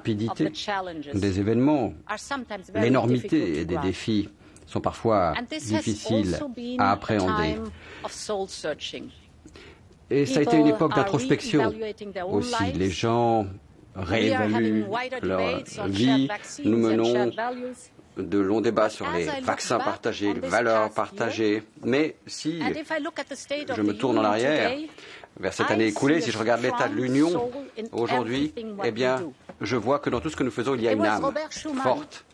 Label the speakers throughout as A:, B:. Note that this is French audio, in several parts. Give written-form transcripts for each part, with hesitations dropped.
A: rapidité des événements, l'énormité des défis sont parfois difficiles à appréhender. Et ça a été une époque d'introspection aussi. Les gens réévaluent leur vie. Nous menons de longs débats sur les vaccins partagés, les valeurs partagées. Mais si je me tourne en arrière vers cette année écoulée, si je regarde l'état de l'Union aujourd'hui, eh bien, je vois que dans tout ce que nous faisons, il y a une âme forte.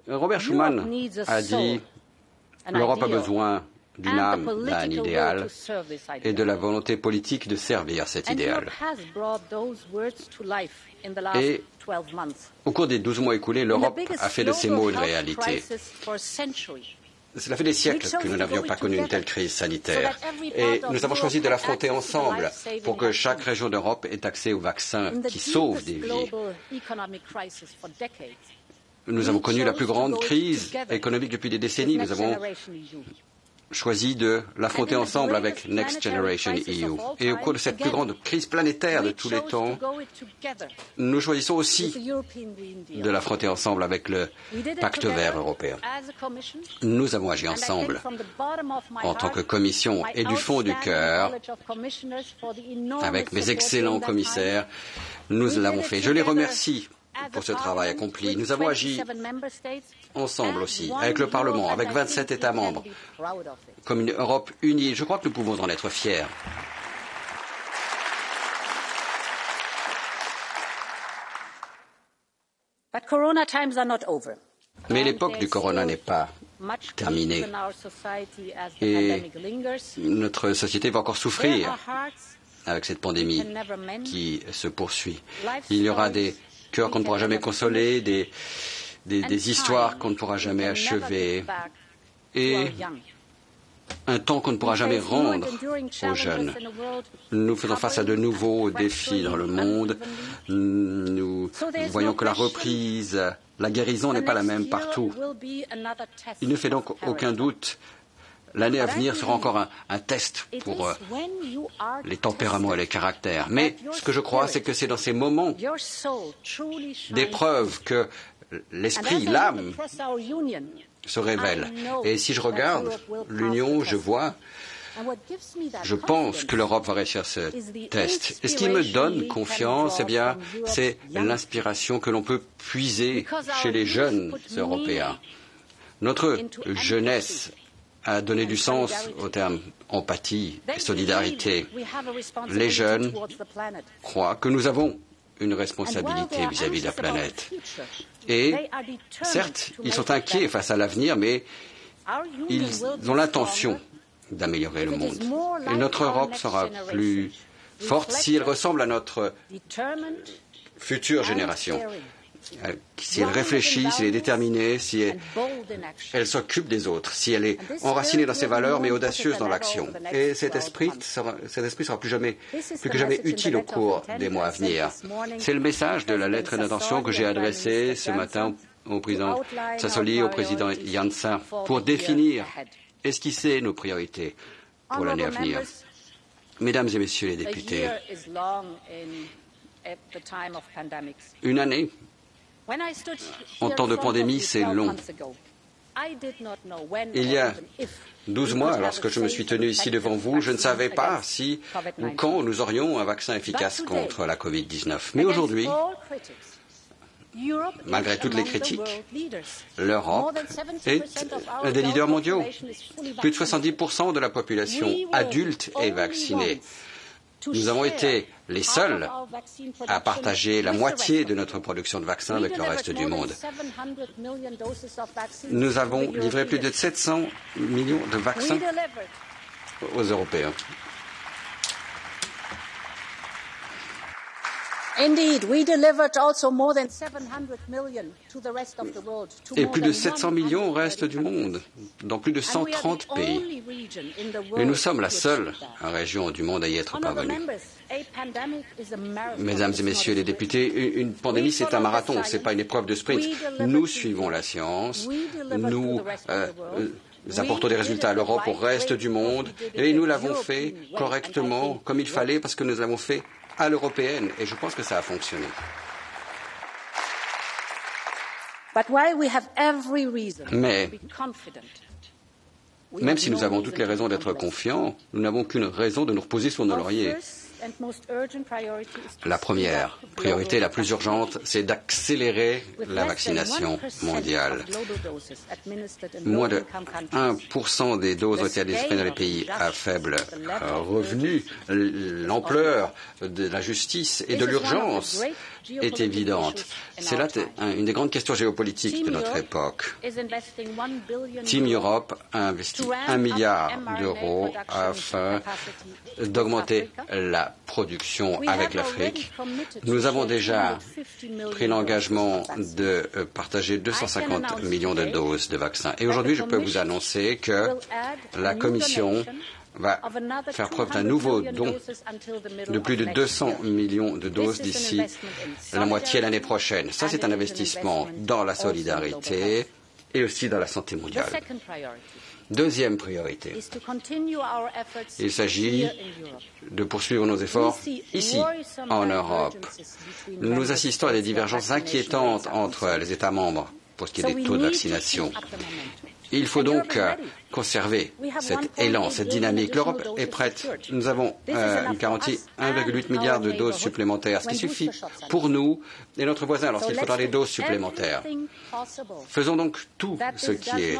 A: Robert Schuman a dit « L'Europe a besoin d'une âme, d'un idéal et de la volonté politique de servir cet idéal. » Et au cours des 12 mois écoulés, l'Europe a fait de ces mots une réalité. Cela fait des siècles que nous n'avions pas connu une telle crise sanitaire. Et nous avons choisi de l'affronter ensemble pour que chaque région d'Europe ait accès aux vaccins qui sauvent des vies. Nous avons connu la plus grande crise économique depuis des décennies. Nous avons choisi de l'affronter ensemble avec Next Generation EU. Et au cours de cette plus grande crise planétaire de tous les temps, nous choisissons aussi de l'affronter ensemble avec le Pacte vert européen. Nous avons agi ensemble en tant que Commission et du fond du cœur, avec mes excellents commissaires, nous l'avons fait. Je les remercie pour ce travail accompli. Nous avons agi ensemble aussi, avec le Parlement, avec 27 États membres, comme une Europe unie. Je crois que nous pouvons en être fiers. Mais l'époque du corona n'est pas terminée. Et notre société va encore souffrir avec cette pandémie qui se poursuit. Il y aura des cœurs qu'on ne pourra jamais consoler, des histoires qu'on ne pourra jamais achever et un temps qu'on ne pourra jamais rendre aux jeunes. Nous faisons face à de nouveaux défis dans le monde. Nous voyons que la reprise, la guérison n'est pas la même partout. Il ne fait donc aucun doute. L'année à venir sera encore un test pour les tempéraments et les caractères. Mais ce que je crois, c'est que c'est dans ces moments d'épreuve que l'esprit, l'âme se révèle. Et si je regarde l'Union, je pense que l'Europe va réussir ce test. Et ce qui me donne confiance, eh bien, c'est l'inspiration que l'on peut puiser chez les jeunes Européens. Notre jeunesse a donné du sens au terme empathie et solidarité. Les jeunes croient que nous avons une responsabilité vis-à-vis de la planète. Et certes, ils sont inquiets face à l'avenir, mais ils ont l'intention d'améliorer le monde. Et notre Europe sera plus forte si elle ressemble à notre future génération. Si elle réfléchit, si elle est déterminée, si elle s'occupe des autres, si elle est enracinée dans ses valeurs mais audacieuse dans l'action. Et cet esprit sera plus que jamais utile au cours des mois à venir. C'est le message de la lettre d'intention que j'ai adressée ce matin au président Sassoli, au président Janša, pour définir, esquisser nos priorités pour l'année à venir. Mesdames et messieurs les députés, une année en temps de pandémie, c'est long. Il y a 12 mois, lorsque je me suis tenu ici devant vous, je ne savais pas si ou quand nous aurions un vaccin efficace contre la Covid-19. Mais aujourd'hui, malgré toutes les critiques, l'Europe est un des leaders mondiaux. Plus de 70% de la population adulte est vaccinée. Nous avons été les seuls à partager la moitié de notre production de vaccins avec le reste du monde. Nous avons livré plus de 700 millions de vaccins aux Européens. Et plus de 700 millions au reste du monde, dans plus de 130 pays. Et nous sommes la seule région du monde à y être parvenue. Mesdames et messieurs les députés, une pandémie, c'est un marathon, ce n'est pas une épreuve de sprint. Nous suivons la science, nous apportons des résultats à l'Europe, au reste du monde, et nous l'avons fait correctement, comme il fallait, parce que nous l'avons fait à l'européenne, et je pense que ça a fonctionné. Mais même si nous avons toutes les raisons d'être confiants, nous n'avons qu'une raison de nous reposer sur nos lauriers. La première priorité, la plus urgente, c'est d'accélérer la vaccination mondiale. Moins de 1% des doses ont été administrées dans les pays à faible revenu. L'ampleur de la justice et de l'urgence est évidente. C'est là une des grandes questions géopolitiques de notre époque. Team Europe a investi 1 milliard d'euros afin d'augmenter la production avec l'Afrique. Nous avons déjà pris l'engagement de partager 250 millions de doses de vaccins. Et aujourd'hui, je peux vous annoncer que la Commission va faire preuve d'un nouveau don de plus de 200 millions de doses d'ici la moitié l'année prochaine. Ça, c'est un investissement dans la solidarité et aussi dans la santé mondiale. Deuxième priorité, il s'agit de poursuivre nos efforts ici, en Europe. Nous assistons à des divergences inquiétantes entre les États membres pour ce qui est des taux de vaccination. Il faut donc conserver cet élan, cette dynamique. L'Europe est prête. Nous avons garanti 1,8 milliard de doses supplémentaires, ce qui suffit pour nous et notre voisin lorsqu'il faudra des doses supplémentaires. Faisons donc tout ce qui est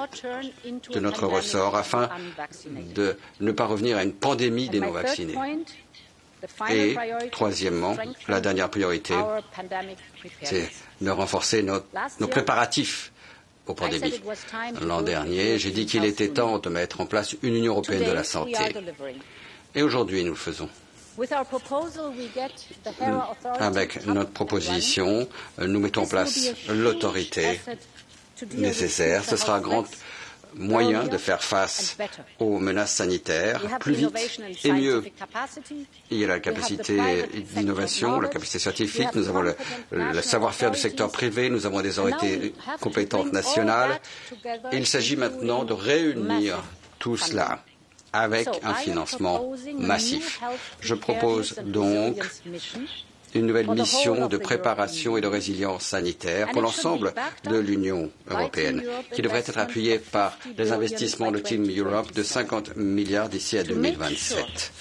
A: de notre ressort afin de ne pas revenir à une pandémie des non-vaccinés. Et troisièmement, la dernière priorité, c'est de renforcer nos préparatifs aux pandémies. L'an dernier, j'ai dit qu'il était temps de mettre en place une Union européenne de la santé. Et aujourd'hui, nous le faisons. Avec notre proposition, nous mettons en place l'autorité nécessaire. Ce sera un grand moyen de faire face aux menaces sanitaires plus vite et mieux. Il y a la capacité d'innovation, la capacité scientifique, nous avons le savoir-faire du secteur privé, nous avons des autorités compétentes nationales. Et il s'agit maintenant de réunir tout cela avec un financement massif. Je propose donc une nouvelle mission de préparation et de résilience sanitaire pour l'ensemble de l'Union européenne, qui devrait être appuyée par les investissements de Team Europe de 50 milliards d'ici à 2027.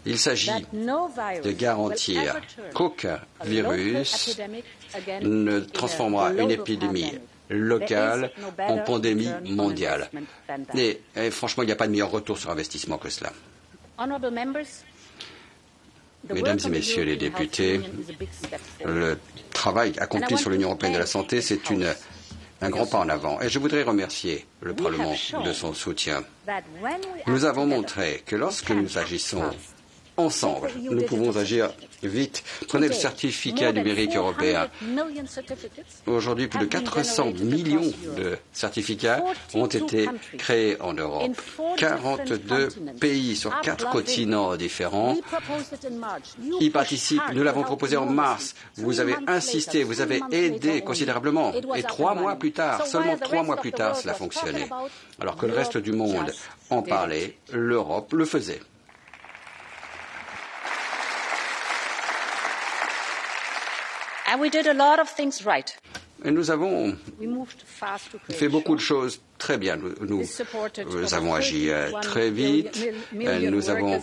A: Il s'agit de garantir qu'aucun virus ne transformera une épidémie locale en pandémie mondiale. Et franchement, il n'y a pas de meilleur retour sur investissement que cela. Mesdames et messieurs les députés, le travail accompli sur l'Union européenne de la santé, c'est un grand pas en avant. Et je voudrais remercier le Parlement de son soutien. Nous avons montré que lorsque nous agissons ensemble, nous pouvons agir vite. Prenez le certificat numérique européen. Aujourd'hui, plus de 400 millions de certificats ont été créés en Europe. 42 pays sur 4 continents différents y participent. Nous l'avons proposé en mars. Vous avez insisté, vous avez aidé considérablement. Et 3 mois plus tard, seulement 3 mois plus tard, cela fonctionnait. Alors que le reste du monde en parlait, l'Europe le faisait. Et nous avons fait beaucoup de choses très bien. Nous avons agi très vite. Nous avons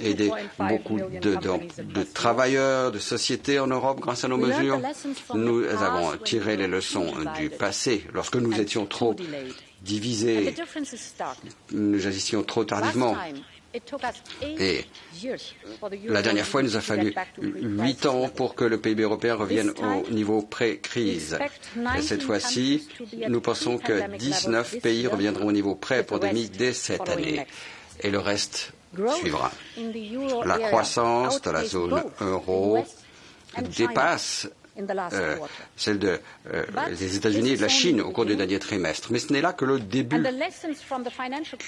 A: aidé beaucoup de travailleurs, de sociétés en Europe grâce à nos mesures. Nous avons tiré les leçons du passé. Lorsque nous étions trop divisés, nous agissions trop tardivement. Et la dernière fois, il nous a fallu 8 ans pour que le PIB européen revienne au niveau pré-crise. Et cette fois-ci, nous pensons que 19 pays reviendront au niveau pré-pandémie dès cette année. Et le reste suivra. La croissance de la zone euro dépasse celle des États-Unis et de la Chine au cours du dernier trimestre. Mais ce n'est là que le début.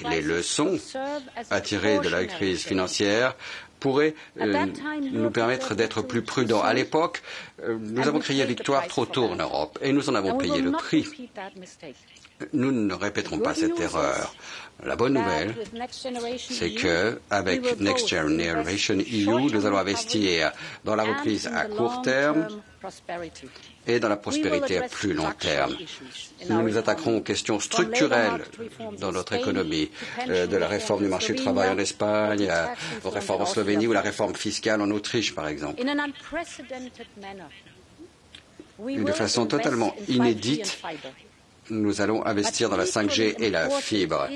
A: Les leçons à tirer de la crise financière pourraient nous permettre d'être plus prudents. À l'époque, nous avons crié victoire trop tôt en Europe et nous en avons payé le prix. Nous ne répéterons pas cette erreur. La bonne nouvelle, c'est qu'avec Next Generation EU, nous allons investir dans la reprise à court terme et dans la prospérité à plus long terme. Nous nous attaquerons aux questions structurelles dans notre économie, de la réforme du marché du travail en Espagne, aux réformes en Slovénie ou la réforme fiscale en Autriche, par exemple. De façon totalement inédite, nous allons investir dans la 5G et la fibre.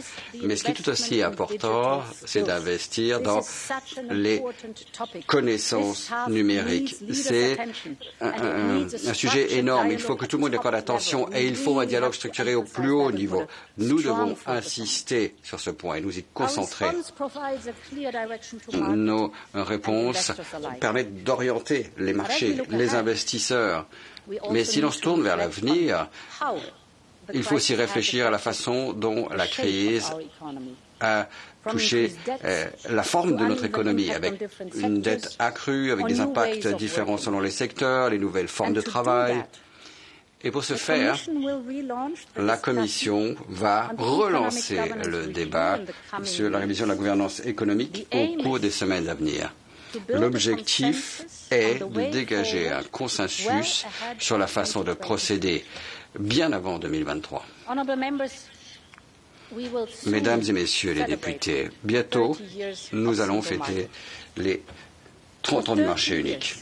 A: Mais ce qui est tout aussi important, c'est d'investir dans les connaissances numériques. C'est un sujet énorme. Il faut que tout le monde y accorde attention et il faut un dialogue structuré au plus haut niveau. Nous devons insister sur ce point et nous y concentrer. Nos réponses permettent d'orienter les marchés, les investisseurs. Mais si l'on se tourne vers l'avenir, il faut aussi réfléchir à la façon dont la crise a touché la forme de notre économie, avec une dette accrue, avec des impacts différents selon les secteurs, les nouvelles formes de travail. Et pour ce faire, la Commission va relancer le débat sur la révision de la gouvernance économique au cours des semaines à venir. L'objectif est de dégager un consensus sur la façon de procéder bien avant 2023. Mesdames et messieurs les députés, bientôt, nous allons fêter les 30 ans du marché unique.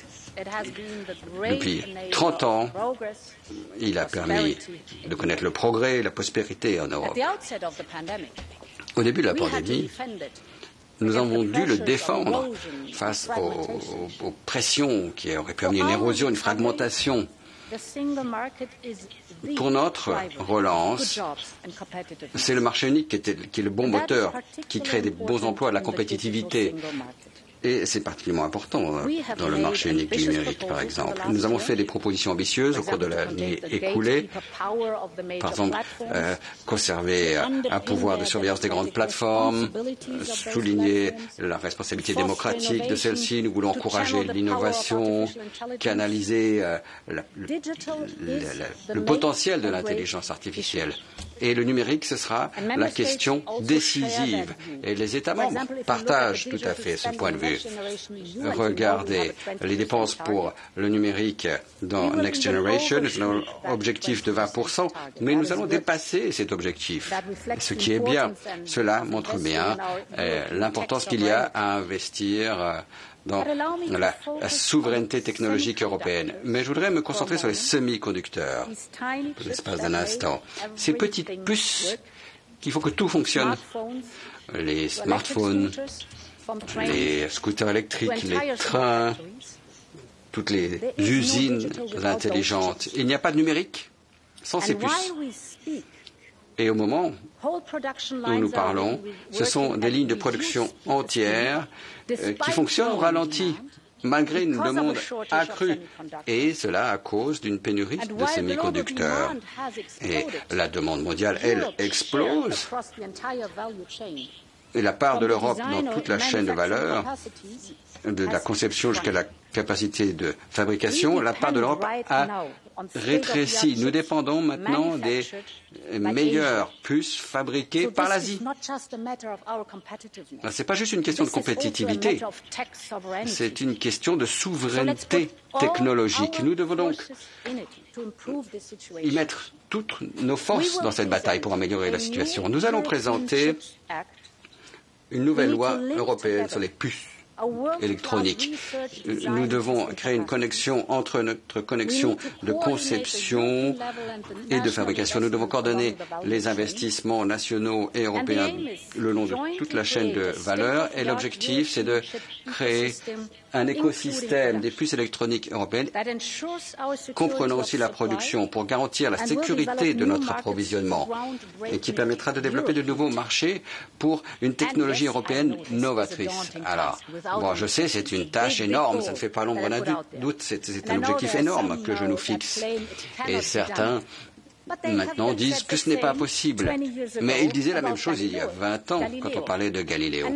A: Depuis 30 ans, il a permis de connaître le progrès et la prospérité en Europe. Au début de la pandémie, nous avons dû le défendre face aux pressions qui auraient pu amener une érosion, une fragmentation. Pour notre relance, c'est le marché unique qui est le bon moteur, qui crée des bons emplois, de la compétitivité. Et c'est particulièrement important dans le marché unique du numérique, par exemple. Nous avons fait des propositions ambitieuses au cours de l'année écoulée. Par exemple, conserver un pouvoir de surveillance des grandes plateformes, souligner la responsabilité démocratique de celles-ci. Nous voulons encourager l'innovation, canaliser le potentiel de l'intelligence artificielle. Et le numérique, ce sera la question décisive. Et les États membres partagent tout à fait ce point de vue. Regardez les dépenses pour le numérique dans Next Generation. Nous avons un objectif de 20%, mais nous allons dépasser cet objectif. Ce qui est bien. Cela montre bien l'importance qu'il y a à investir dans la souveraineté technologique européenne. Mais je voudrais me concentrer sur les semi-conducteurs, pour l'espace d'un instant. Ces petites puces qu'il faut que tout fonctionne. Les smartphones, les scooters électriques, les trains, toutes les usines intelligentes. Il n'y a pas de numérique sans ces puces. Et au moment où nous parlons, ce sont des lignes de production entières qui fonctionnent au ralenti, malgré une demande accrue, et cela à cause d'une pénurie de semi-conducteurs. Et la demande mondiale, elle, explose. Et la part de l'Europe dans toute la chaîne de valeur, de la conception jusqu'à la capacité de fabrication, la part de l'Europe a rétréci. Nous dépendons maintenant des meilleures puces fabriquées par l'Asie. Ce n'est pas juste une question de compétitivité, c'est une question de souveraineté technologique. Nous devons donc y mettre toutes nos forces dans cette bataille pour améliorer la situation. Nous allons présenter une nouvelle loi européenne sur les puces électroniques. Nous devons créer une connexion entre notre connexion de conception et de fabrication. Nous devons coordonner les investissements nationaux et européens le long de toute la chaîne de valeur. Et l'objectif, c'est de créer un écosystème des puces électroniques européennes comprenant aussi la production pour garantir la sécurité de notre approvisionnement et qui permettra de développer de nouveaux marchés pour une technologie européenne novatrice. Alors, bon, je sais, c'est une tâche énorme, ça ne fait pas l'ombre d'un doute, c'est un objectif énorme que je nous fixe. Et certains maintenant disent que ce n'est pas possible. Mais ils disaient la même chose il y a 20 ans quand on parlait de Galiléo.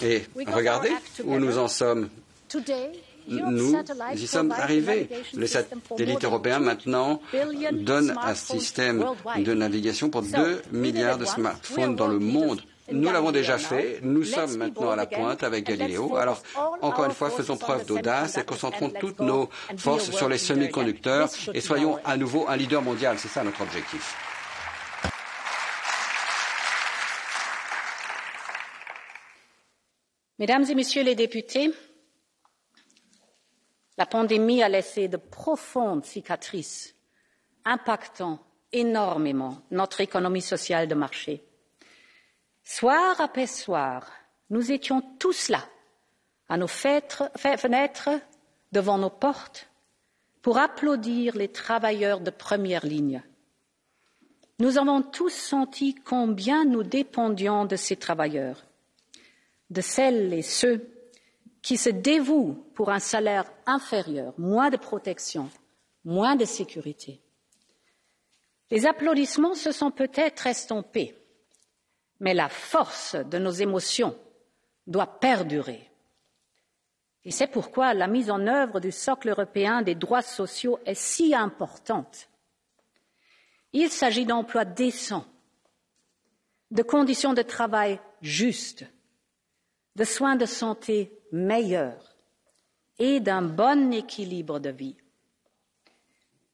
A: Et regardez où nous en sommes. nous y sommes arrivés. Les satellites européens maintenant donnent un système de navigation pour 2 milliards de smartphones dans le monde. Nous l'avons déjà fait, nous sommes maintenant à la pointe avec Galileo. Alors, encore une fois, faisons preuve d'audace et concentrons toutes nos forces sur les semi-conducteurs et soyons à nouveau un leader mondial. C'est ça notre objectif.
B: Mesdames et Messieurs les députés, la pandémie a laissé de profondes cicatrices, impactant énormément notre économie sociale de marché. Soir après soir, nous étions tous là, à nos fenêtres, devant nos portes, pour applaudir les travailleurs de première ligne. Nous avons tous senti combien nous dépendions de ces travailleurs, de celles et ceux qui se dévouent pour un salaire inférieur, moins de protection, moins de sécurité. Les applaudissements se sont peut-être estompés, mais la force de nos émotions doit perdurer. Et c'est pourquoi la mise en œuvre du socle européen des droits sociaux est si importante. Il s'agit d'emplois décents, de conditions de travail justes, de soins de santé meilleurs et d'un bon équilibre de vie.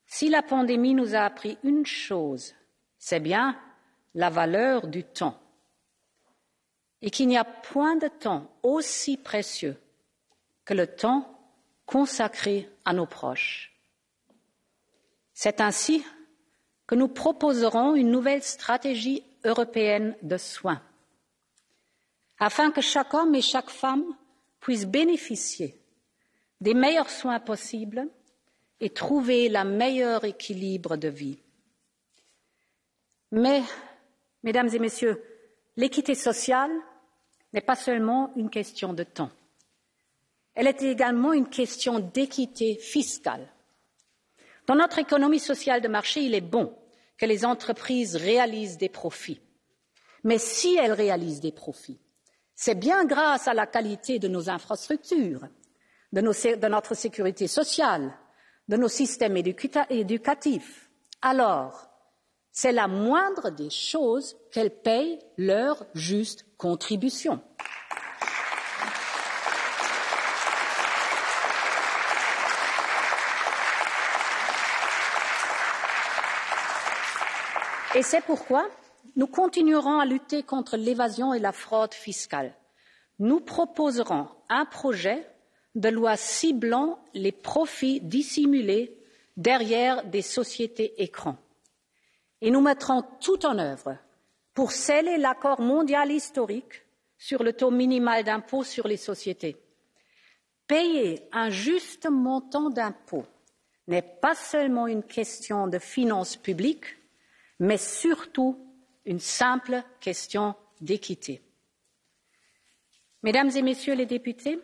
B: Si la pandémie nous a appris une chose, c'est bien la valeur du temps et qu'il n'y a point de temps aussi précieux que le temps consacré à nos proches. C'est ainsi que nous proposerons une nouvelle stratégie européenne de soins, afin que chaque homme et chaque femme puissent bénéficier des meilleurs soins possibles et trouver le meilleur équilibre de vie. Mais, Mesdames et Messieurs, l'équité sociale n'est pas seulement une question de temps. Elle est également une question d'équité fiscale. Dans notre économie sociale de marché, il est bon que les entreprises réalisent des profits. Mais si elles réalisent des profits, c'est bien grâce à la qualité de nos infrastructures, de notre sécurité sociale, de nos systèmes éducatifs. Alors, c'est la moindre des choses qu'elles payent leur juste contribution. Et c'est pourquoi nous continuerons à lutter contre l'évasion et la fraude fiscale. Nous proposerons un projet de loi ciblant les profits dissimulés derrière des sociétés écrans. Et nous mettrons tout en œuvre pour sceller l'accord mondial historique sur le taux minimal d'impôt sur les sociétés. Payer un juste montant d'impôt n'est pas seulement une question de finances publiques, mais surtout une simple question d'équité. Mesdames et Messieurs les députés,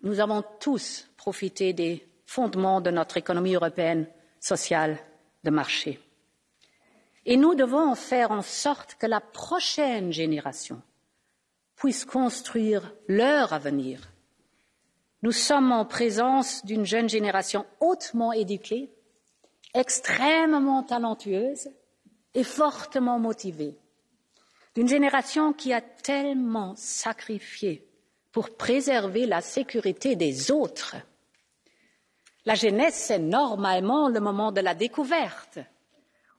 B: nous avons tous profité des fondements de notre économie européenne sociale de marché. Et nous devons faire en sorte que la prochaine génération puisse construire leur avenir. Nous sommes en présence d'une jeune génération hautement éduquée, extrêmement talentueuse et fortement motivée, d'une génération qui a tellement sacrifié pour préserver la sécurité des autres. La jeunesse, c'est normalement le moment de la découverte.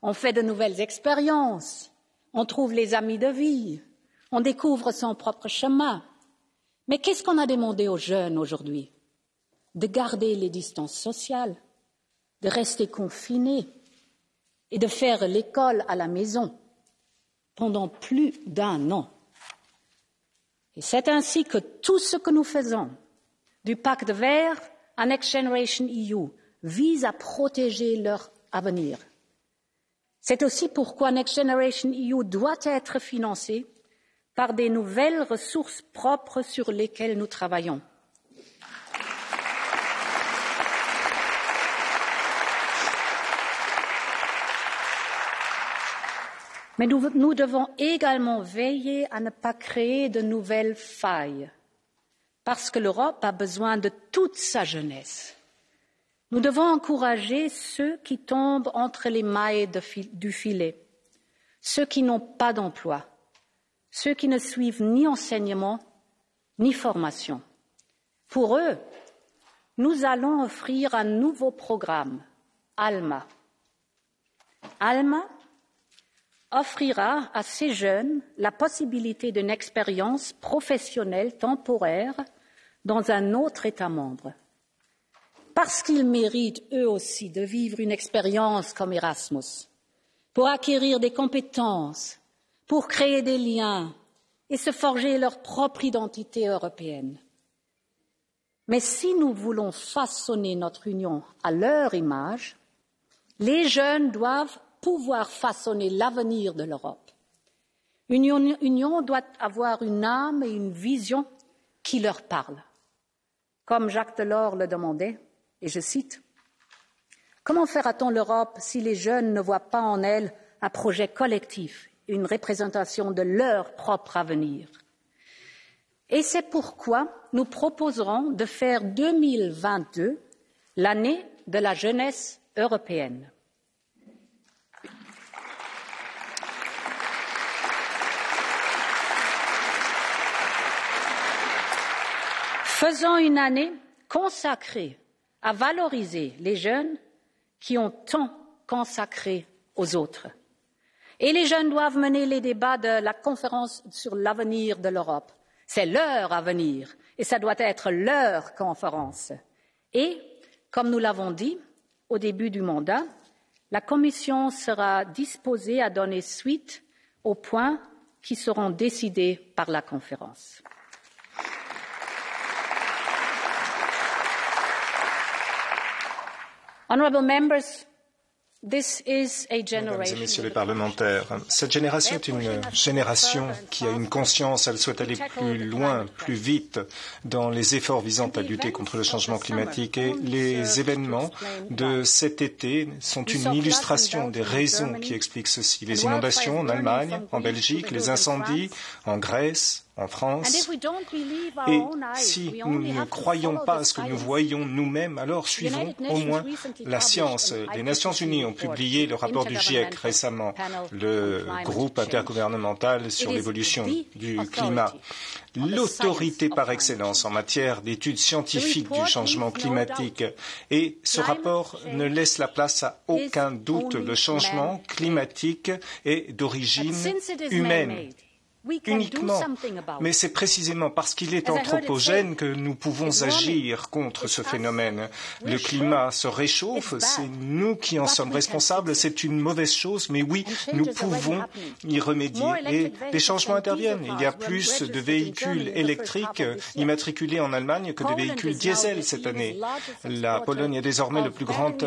B: On fait de nouvelles expériences, on trouve les amis de vie, on découvre son propre chemin. Mais qu'est-ce qu'on a demandé aux jeunes aujourd'hui? De garder les distances sociales, de rester confinés et de faire l'école à la maison pendant plus d'1 an. Et c'est ainsi que tout ce que nous faisons, du pacte vert à Next Generation EU, vise à protéger leur avenir. C'est aussi pourquoi Next Generation EU doit être financé par des nouvelles ressources propres sur lesquelles nous travaillons. Mais nous devons également veiller à ne pas créer de nouvelles failles. parce que l'Europe a besoin de toute sa jeunesse. Nous devons encourager ceux qui tombent entre les mailles du filet, ceux qui n'ont pas d'emploi, ceux qui ne suivent ni enseignement ni formation. Pour eux, nous allons offrir un nouveau programme, ALMA. ALMA offrira à ces jeunes la possibilité d'une expérience professionnelle temporaire dans un autre État membre. Parce qu'ils méritent eux aussi de vivre une expérience comme Erasmus, pour acquérir des compétences, pour créer des liens et se forger leur propre identité européenne. Mais si nous voulons façonner notre Union à leur image, les jeunes doivent pouvoir façonner l'avenir de l'Europe. Une union doit avoir une âme et une vision qui leur parlent. Comme Jacques Delors le demandait, et je cite, « Comment fera-t-on l'Europe si les jeunes ne voient pas en elle un projet collectif, une représentation de leur propre avenir ?» Et c'est pourquoi nous proposerons de faire 2022 l'année de la jeunesse européenne. Faisons une année consacrée à valoriser les jeunes qui ont tant consacré aux autres. Et les jeunes doivent mener les débats de la conférence sur l'avenir de l'Europe. C'est leur avenir et ça doit être leur conférence. Et, comme nous l'avons dit au début du mandat, la Commission sera disposée à donner suite aux points qui seront décidés par la conférence. Honourable members, this is a
C: Mesdames et messieurs les parlementaires, cette génération est une génération qui a une conscience, elle souhaite aller plus loin, plus vite dans les efforts visant à lutter contre le changement climatique et les événements de cet été sont une illustration des raisons qui expliquent ceci. Les inondations en Allemagne, en Belgique, les incendies en Grèce, en France. Et si nous ne croyons pas à ce que nous voyons nous-mêmes, alors suivons au moins la science. Les Nations Unies ont publié le rapport du GIEC récemment, le groupe intergouvernemental sur l'évolution du climat. L'autorité par excellence en matière d'études scientifiques du changement climatique. Et ce rapport ne laisse la place à aucun doute. Le changement climatique est d'origine humaine. Uniquement, mais c'est précisément parce qu'il est anthropogène que nous pouvons agir contre ce phénomène. Le climat se réchauffe, c'est nous qui en sommes responsables, c'est une mauvaise chose, mais oui, nous pouvons y remédier et les changements interviennent. Il y a plus de véhicules électriques immatriculés en Allemagne que de véhicules diesel cette année. La Pologne est désormais le plus grand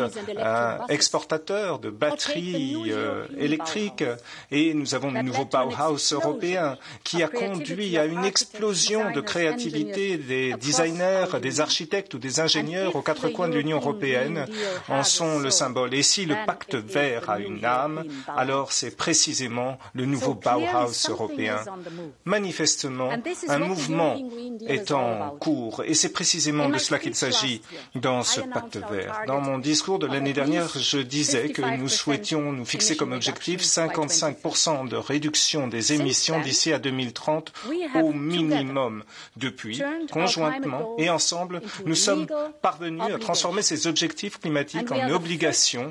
C: exportateur de batteries électriques et nous avons le nouveau Bauhaus européen qui a conduit à une explosion de créativité des designers, des architectes ou des ingénieurs aux quatre coins de l'Union européenne en sont le symbole. Et si le pacte vert a une âme, alors c'est précisément le nouveau Bauhaus européen. Manifestement, un mouvement est en cours et c'est précisément de cela qu'il s'agit dans ce pacte vert. Dans mon discours de l'année dernière, je disais que nous souhaitions nous fixer comme objectif 55% de réduction des émissions d'ici à 2030 au minimum. Depuis, conjointement et ensemble, nous sommes parvenus à transformer ces objectifs climatiques en obligations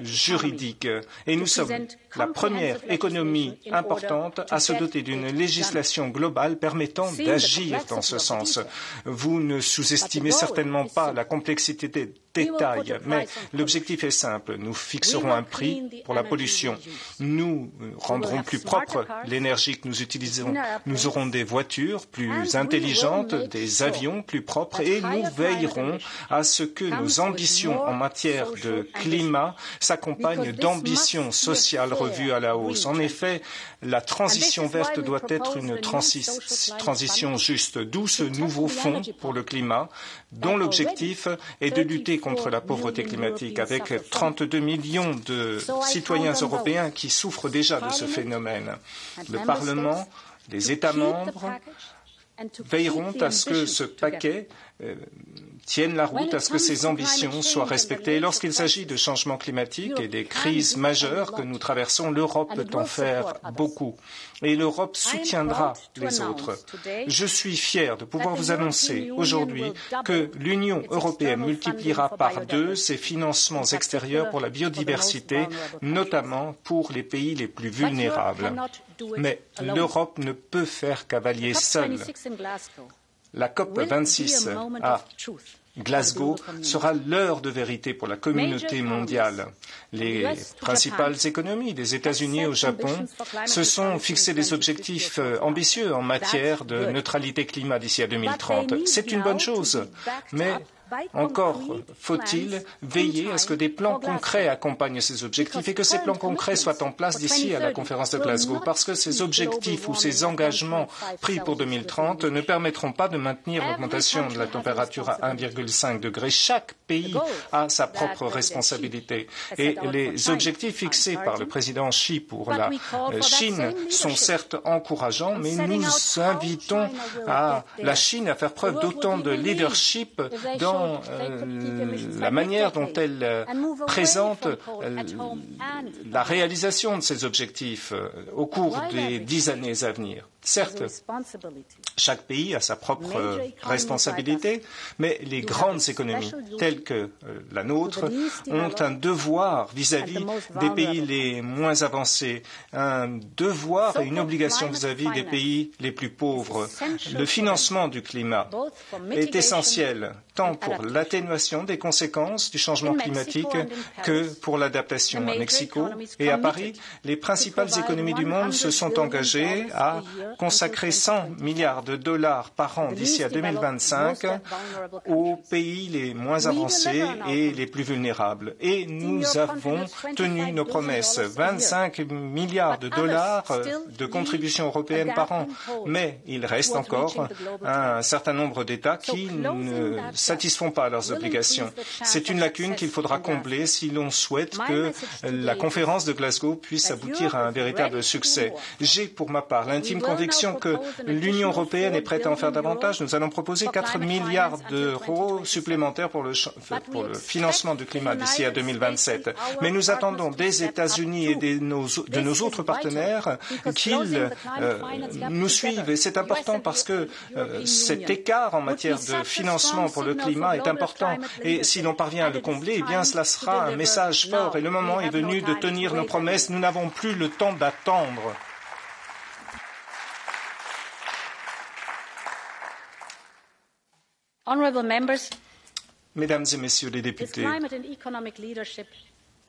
C: juridiques. Et nous sommes la première économie importante à se doter d'une législation globale permettant d'agir dans ce sens. Vous ne sous-estimez certainement pas la complexité des détails, mais l'objectif est simple. Nous fixerons un prix pour la pollution. Nous rendrons plus propre l'énergie que nous utilisons. Nous aurons des voitures plus intelligentes, des avions plus propres et nous veillerons à ce que nos ambitions en matière de climat s'accompagnent d'ambitions sociales revues à la hausse. En effet, la transition verte doit être une transition juste, d'où ce nouveau fonds pour le climat dont l'objectif est de lutter contre la pauvreté climatique avec 32 millions de citoyens européens qui souffrent déjà de ce phénomène. Le Parlement, les États membres veilleront à ce que ce paquet tienne la route, à ce que ses ambitions soient respectées. Et lorsqu'il s'agit de changement climatique et des crises majeures que nous traversons, l'Europe peut en faire beaucoup. Et l'Europe soutiendra les autres. Je suis fier de pouvoir vous annoncer aujourd'hui que l'Union européenne multipliera par 2 ses financements extérieurs pour la biodiversité, notamment pour les pays les plus vulnérables. Mais l'Europe ne peut faire cavalier seule. La COP26 à Glasgow sera l'heure de vérité pour la communauté mondiale. Les principales économies des États-Unis et au Japon se sont fixé des objectifs ambitieux en matière de neutralité climat d'ici à 2030. C'est une bonne chose, mais encore faut-il veiller à ce que des plans concrets accompagnent ces objectifs et que ces plans concrets soient en place d'ici à la conférence de Glasgow, parce que ces objectifs ou ces engagements pris pour 2030 ne permettront pas de maintenir l'augmentation de la température à 1,5 degré. Chaque pays a sa propre responsabilité et les objectifs fixés par le président Xi pour la Chine sont certes encourageants, mais nous invitons la Chine à faire preuve d'autant de leadership dans la manière dont elle présente la réalisation de ces objectifs au cours des 10 années à venir. Certes, chaque pays a sa propre responsabilité, mais les grandes économies, telles que la nôtre, ont un devoir vis-à-vis des pays les moins avancés, un devoir et une obligation vis-à-vis des pays les plus pauvres. Le financement du climat est essentiel, tant pour l'atténuation des conséquences du changement climatique que pour l'adaptation. À Mexico et à Paris, les principales économies du monde se sont engagées à consacrer 100 milliards de dollars par an d'ici à 2025 aux pays les moins avancés et les plus vulnérables. Et nous avons tenu nos promesses. 25 milliards de dollars de contributions européennes par an. Mais il reste encore un certain nombre d'États qui ne satisfont pas à leurs obligations. C'est une lacune qu'il faudra combler si l'on souhaite que la conférence de Glasgow puisse aboutir à un véritable succès. J'ai pour ma part l'intime conviction que l'Union européenne est prête à en faire davantage. Nous allons proposer 4 milliards d'euros supplémentaires pour le financement du climat d'ici à 2027. Mais nous attendons des États-Unis et de nos autres partenaires qu'ils nous suivent. Et c'est important parce que cet écart en matière de financement pour le climat est important. Et si l'on parvient à le combler, eh bien cela sera un message fort. Et le moment est venu de tenir nos promesses. Nous n'avons plus le temps d'attendre. Mesdames et Messieurs les députés,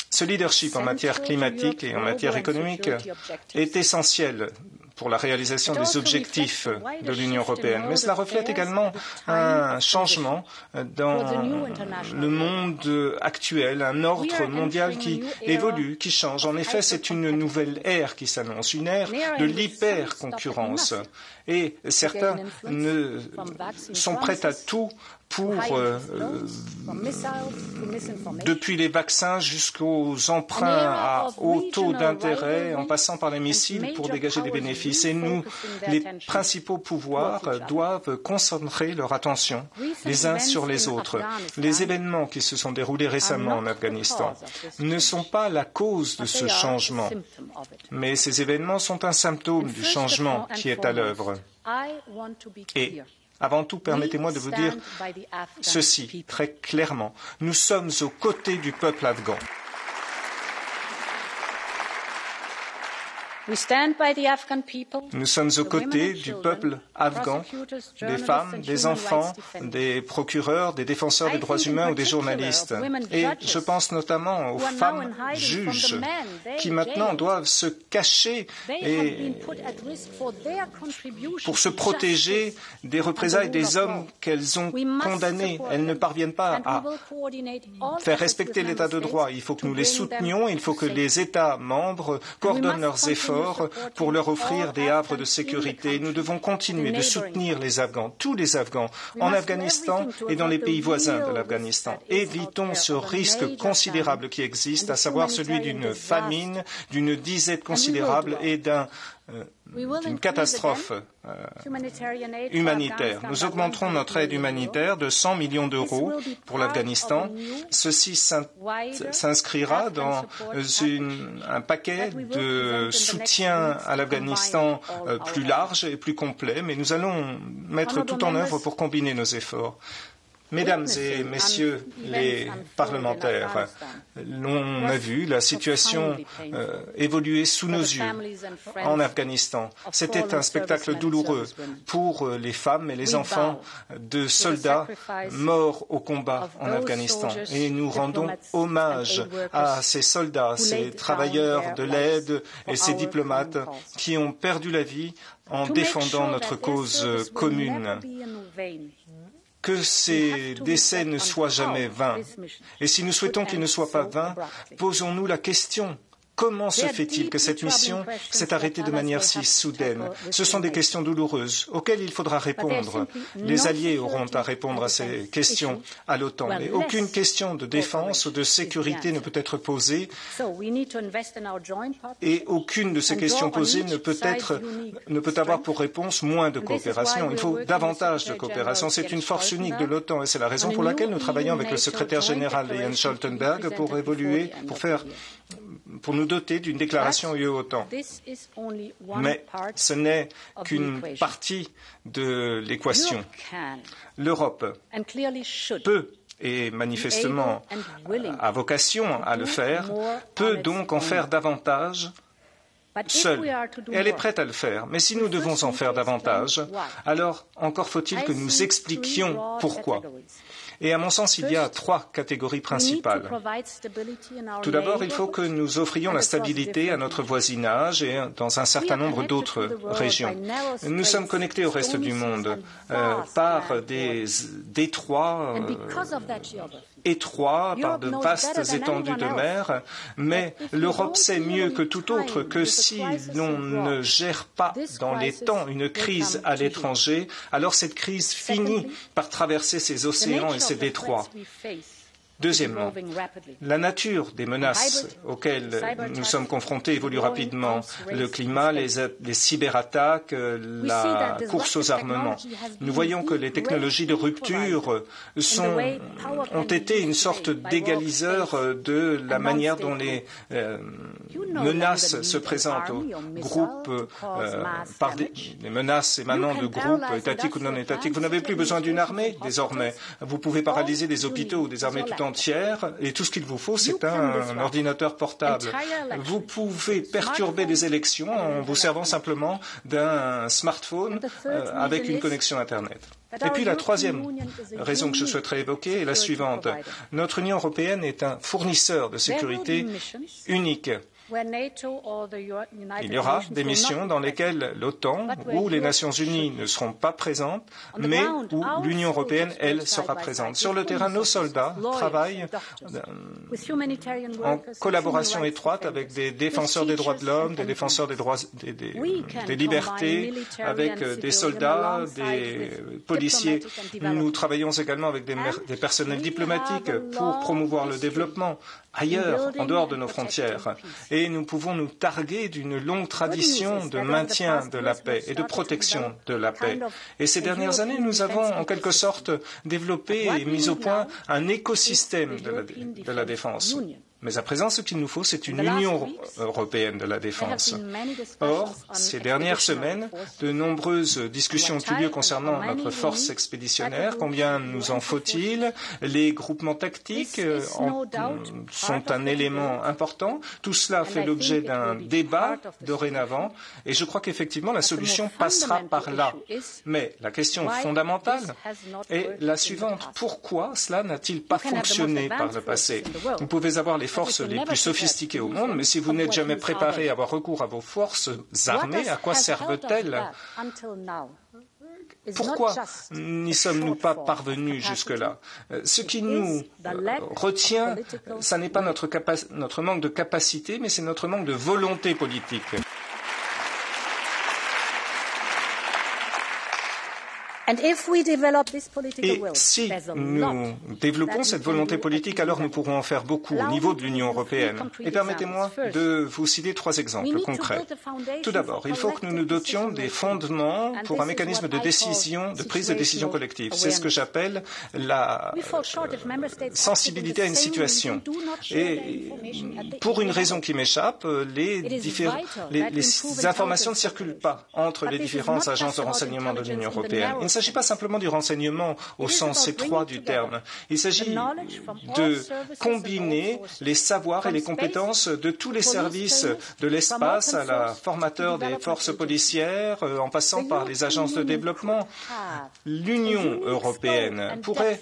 C: ce leadership en matière climatique et en matière économique est essentiel pour la réalisation des objectifs de l'Union européenne. Mais cela reflète également un changement dans le monde actuel, un ordre mondial qui évolue, qui change. En effet, c'est une nouvelle ère qui s'annonce, une ère de l'hyper-concurrence. Et certains sont prêts à tout pour, depuis les vaccins jusqu'aux emprunts à haut taux d'intérêt, en passant par les missiles pour dégager des bénéfices. Et nous, les principaux pouvoirs doivent concentrer leur attention les uns sur les autres. Les événements qui se sont déroulés récemment en Afghanistan ne sont pas la cause de ce changement, mais ces événements sont un symptôme du changement qui est à l'œuvre. Et avant tout, permettez-moi de vous dire ceci très clairement. Nous sommes aux côtés du peuple afghan. Nous sommes aux côtés du peuple afghan, des femmes, des enfants, des procureurs, des défenseurs des droits humains ou des journalistes. Et je pense notamment aux femmes juges qui maintenant doivent se cacher pour se protéger des représailles des hommes qu'elles ont condamnés. Elles ne parviennent pas à faire respecter l'état de droit. Il faut que nous les soutenions, il faut que les États membres coordonnent leurs efforts pour leur offrir des havres de sécurité. Nous devons continuer de soutenir les Afghans, tous les Afghans, en Afghanistan et dans les pays voisins de l'Afghanistan. Évitons ce risque considérable qui existe, à savoir celui d'une famine, d'une disette considérable et d'un d'une catastrophe humanitaire. Nous augmenterons notre aide humanitaire de 100 millions d'euros pour l'Afghanistan. Ceci s'inscrira dans un paquet de soutien à l'Afghanistan plus large et plus complet, mais nous allons mettre tout en œuvre pour combiner nos efforts. Mesdames et messieurs les parlementaires, on a vu la situation évoluer sous nos yeux en Afghanistan. C'était un spectacle douloureux pour les femmes et les enfants de soldats morts au combat en Afghanistan. Et nous rendons hommage à ces soldats, ces travailleurs de l'aide et ces diplomates qui ont perdu la vie en défendant notre cause commune. Que ces décès ne soient jamais vains. Et si nous souhaitons qu'ils ne soient pas vains, posons-nous la question. Comment se fait-il que cette mission s'est arrêtée de manière si soudaine? Ce sont des questions douloureuses auxquelles il faudra répondre. Les alliés auront à répondre à ces questions à l'OTAN. Mais aucune question de défense ou de sécurité ne peut être posée et aucune de ces questions posées ne peut avoir pour réponse moins de coopération. Il faut davantage de coopération. C'est une force unique de l'OTAN et c'est la raison pour laquelle nous travaillons avec le secrétaire général Jens Stoltenberg pour nous doter d'une déclaration UE-OTAN. Mais ce n'est qu'une partie de l'équation. L'Europe peut, et manifestement a vocation à le faire, peut donc en faire davantage seule. Et elle est prête à le faire. Mais si nous devons en faire davantage, alors encore faut-il que nous expliquions pourquoi. Et à mon sens, il y a 3 catégories principales. Tout d'abord, il faut que nous offrions la stabilité à notre voisinage et dans un certain nombre d'autres régions. Nous sommes connectés au reste du monde par des détroits étroits, par de vastes étendues de mer, mais l'Europe sait mieux que tout autre que si l'on ne gère pas dans les temps une crise à l'étranger, alors cette crise finit par traverser ces océans et ces détroits. Deuxièmement, la nature des menaces auxquelles nous sommes confrontés évolue rapidement. Le climat, les cyberattaques, la course aux armements. Nous voyons que les technologies de rupture ont été une sorte d'égaliseur de la manière dont les menaces se présentent aux groupes, par des menaces émanant de groupes étatiques ou non étatiques. Vous n'avez plus besoin d'une armée désormais. Vous pouvez paralyser des hôpitaux ou des armées tout entière et tout ce qu'il vous faut, c'est un ordinateur portable. Vous pouvez perturber des élections en vous servant simplement d'un smartphone avec une connexion Internet. Et puis la troisième raison que je souhaiterais évoquer est la suivante. Notre Union européenne est un fournisseur de sécurité unique. Il y aura des missions dans lesquelles l'OTAN ou les Nations Unies ne seront pas présentes, mais où l'Union européenne, elle, sera présente. Sur le terrain, nos soldats travaillent en collaboration étroite avec des défenseurs des droits de l'homme, des défenseurs des libertés, avec des soldats, des policiers. Nous travaillons également avec des personnels diplomatiques pour promouvoir le développement ailleurs, en dehors de nos frontières. Et nous pouvons nous targuer d'une longue tradition de maintien de la paix et de protection de la paix. Et ces dernières années, nous avons en quelque sorte développé et mis au point un écosystème de la défense. Mais à présent, ce qu'il nous faut, c'est une Union européenne de la défense. Or, ces dernières semaines, de nombreuses discussions ont eu lieu concernant notre force expéditionnaire. Combien nous en faut-il? Les groupements tactiques sont un élément important. Tout cela fait l'objet d'un débat dorénavant. Et je crois qu'effectivement, la solution passera par là. Mais la question fondamentale est la suivante. Pourquoi cela n'a-t-il pas fonctionné par le passé? Vous pouvez avoir les forces les plus sophistiquées au monde, mais si vous n'êtes jamais préparé à avoir recours à vos forces armées, à quoi servent-elles? Pourquoi n'y sommes-nous pas parvenus jusque-là? Ce qui nous retient, ce n'est pas notre manque de capacité, mais c'est notre manque de volonté politique. Et si nous développons cette volonté politique, alors nous pourrons en faire beaucoup au niveau de l'Union européenne. Et permettez-moi de vous citer 3 exemples concrets. Tout d'abord, il faut que nous nous dotions des fondements pour un mécanisme de décision, de prise de décision collective. C'est ce que j'appelle la sensibilité à une situation. Et pour une raison qui m'échappe, les informations ne circulent pas entre les différentes agences de renseignement de l'Union européenne. Il ne s'agit pas simplement du renseignement au sens étroit du terme. Il s'agit de combiner les savoirs et les compétences de tous les services de l'espace à la formateur des forces policières, en passant par les agences de développement. L'Union européenne pourrait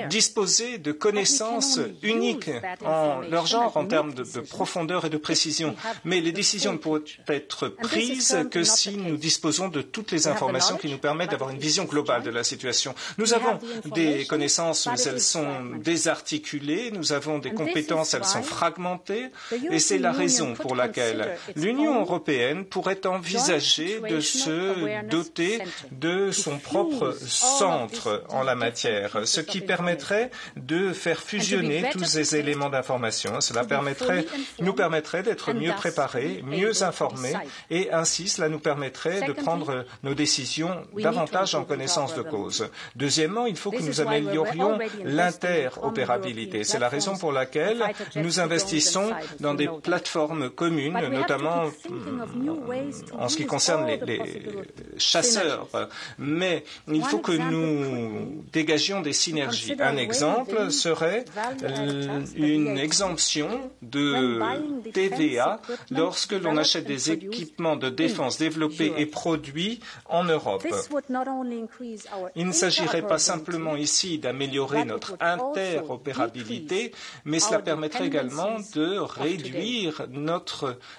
C: disposer de connaissances uniques en leur genre en termes de profondeur et de précision. Mais les décisions ne pourraient être prises que si nous disposons de toutes les informations qui nous permettent d'avoir une vision globale de la situation. Nous avons des connaissances, mais elles sont désarticulées. Nous avons des compétences, elles sont fragmentées. Et c'est la raison pour laquelle l'Union européenne pourrait envisager de se doter de son propre centre en la matière, ce qui permettrait de faire fusionner tous ces éléments d'information. Cela nous permettrait d'être mieux préparés, mieux informés, et ainsi cela nous permettrait de prendre nos décisions davantage en connaissance de cause. Deuxièmement, il faut que nous améliorions l'interopérabilité. C'est la raison pour laquelle nous investissons dans des plateformes communes, notamment en ce qui concerne les chasseurs. Mais il faut que nous dégagions des synergies. Un exemple serait une exemption de TVA lorsque l'on achète des équipements de défense développés et produits en Europe. Il ne s'agirait pas simplement ici d'améliorer notre interopérabilité, mais cela permettrait également de réduire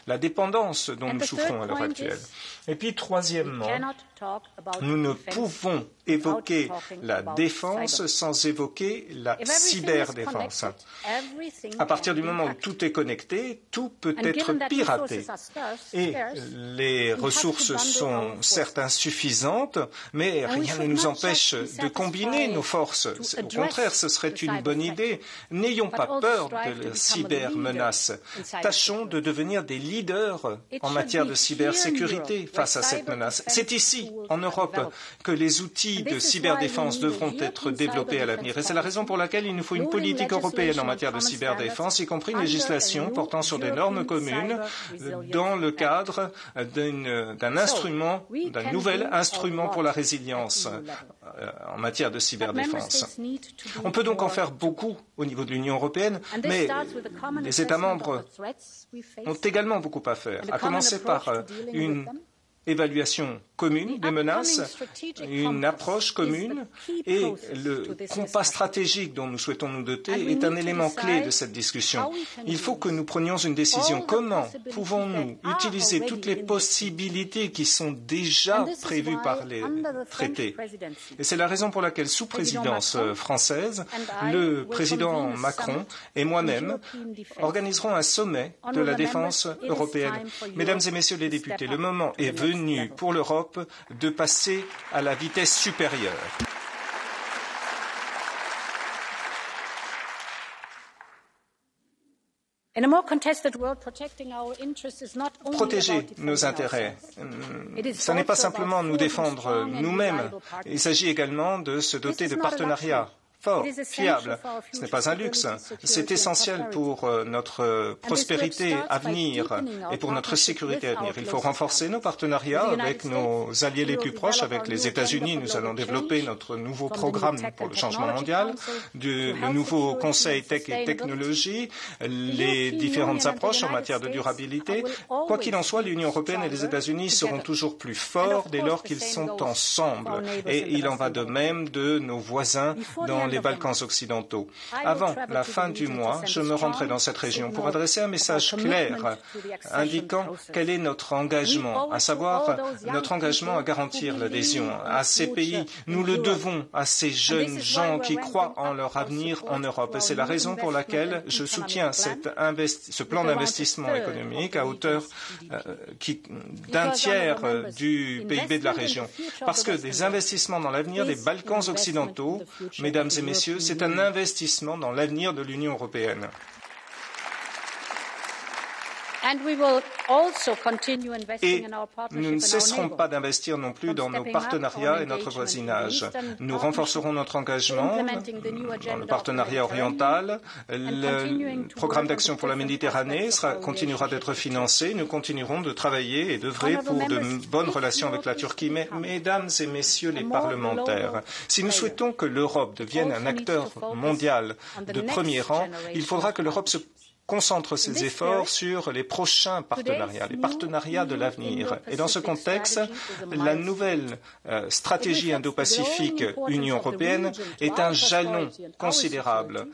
C: la dépendance dont nous souffrons à l'heure actuelle. Et puis, troisièmement, nous ne pouvons évoquer la défense sans évoquer la cyberdéfense. À partir du moment où tout est connecté, tout peut être piraté. Et les ressources sont certes insuffisantes, mais rien ne nous empêche de combiner nos forces. Au contraire, ce serait une bonne idée. N'ayons pas peur de la cybermenace. Tâchons de devenir des leaders en matière de cybersécurité face à cette menace. C'est ici, en Europe, que les outils de cyberdéfense devront être développés à l'avenir. Et c'est la raison pour laquelle il nous faut une politique européenne en matière de cyberdéfense, y compris une législation portant sur des normes communes dans le cadre d'un instrument, d'un nouvel instrument pour la résilience en matière de cyberdéfense. On peut donc en faire beaucoup au niveau de l'Union européenne, mais les États membres ont également beaucoup à faire, à commencer par une évaluation commune des menaces, une approche commune et le compas stratégique dont nous souhaitons nous doter est un élément clé de cette discussion. Il faut que nous prenions une décision. Comment pouvons-nous utiliser toutes les possibilités qui sont déjà prévues par les traités? Et c'est la raison pour laquelle, sous présidence française, le président Macron et moi-même organiserons un sommet de la défense européenne. Mesdames et messieurs les députés, le moment est venu pour l'Europe de passer à la vitesse supérieure. Protéger nos intérêts, ce n'est pas simplement nous défendre nous-mêmes, il s'agit également de se doter de partenariats fort, fiable. Ce n'est pas un luxe. C'est essentiel pour notre prospérité à venir et pour notre sécurité à venir. Il faut renforcer nos partenariats avec nos alliés les plus proches. Avec les États-Unis, nous allons développer notre nouveau programme pour le changement mondial, le nouveau Conseil Tech et Technologie, les différentes approches en matière de durabilité. Quoi qu'il en soit, l'Union européenne et les États-Unis seront toujours plus forts dès lors qu'ils sont ensemble. Et il en va de même de nos voisins dans les Balkans occidentaux. Avant la fin du mois, je me rendrai dans cette région pour adresser un message clair indiquant quel est notre engagement, à savoir notre engagement à garantir l'adhésion à ces pays. Nous le devons à ces jeunes gens qui croient en leur avenir en Europe. Et c'est la raison pour laquelle je soutiens ce plan d'investissement économique à hauteur d'un tiers du PIB de la région. Parce que des investissements dans l'avenir des Balkans occidentaux, mesdames et messieurs, c'est un investissement dans l'avenir de l'Union européenne. Et nous ne cesserons pas d'investir non plus dans nos partenariats et notre voisinage. Nous renforcerons notre engagement dans le partenariat oriental. Le programme d'action pour la Méditerranée continuera d'être financé. Nous continuerons de travailler et d'œuvrer pour de bonnes relations avec la Turquie. Mais, mesdames et messieurs les parlementaires, si nous souhaitons que l'Europe devienne un acteur mondial de premier rang, il faudra que l'Europe se concentre ses efforts sur les prochains partenariats, les partenariats de l'avenir. Et dans ce contexte, la nouvelle stratégie Indo-Pacifique Union européenne est un jalon considérable.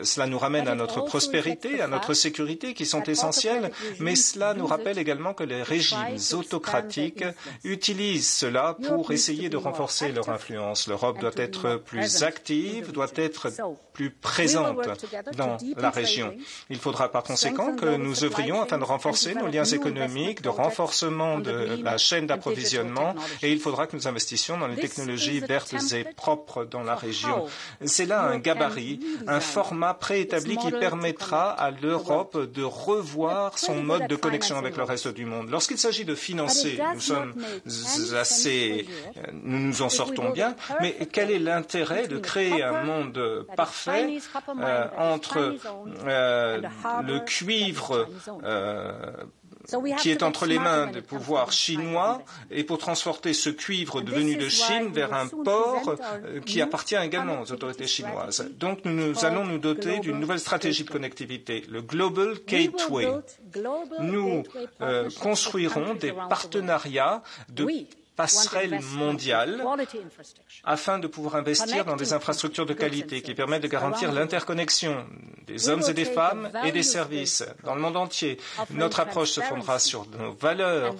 C: Cela nous ramène à notre prospérité, à notre sécurité qui sont essentielles, mais cela nous rappelle également que les régimes autocratiques utilisent cela pour essayer de renforcer leur influence. L'Europe doit être plus active, doit être plus présente dans la région. Il faudra par conséquent que nous œuvrions afin de renforcer nos liens économiques, de renforcement de la chaîne d'approvisionnement, et il faudra que nous investissions dans les technologies vertes et propres dans la région. C'est là un gabarit, un format préétabli qui permettra à l'Europe de revoir son mode de connexion avec le reste du monde. Lorsqu'il s'agit de financer, nous nous en sortons bien, mais quel est l'intérêt de créer un monde parfait entre le cuivre qui est entre les mains des pouvoirs chinois et pour transporter ce cuivre devenu de Chine vers un port qui appartient également aux autorités chinoises. Donc nous allons nous doter d'une nouvelle stratégie de connectivité, le Global Gateway. Nous construirons des partenariats de passerelle mondiale afin de pouvoir investir dans des infrastructures de qualité qui permettent de garantir l'interconnexion des hommes et des femmes et des services dans le monde entier. Notre approche se fondera sur nos valeurs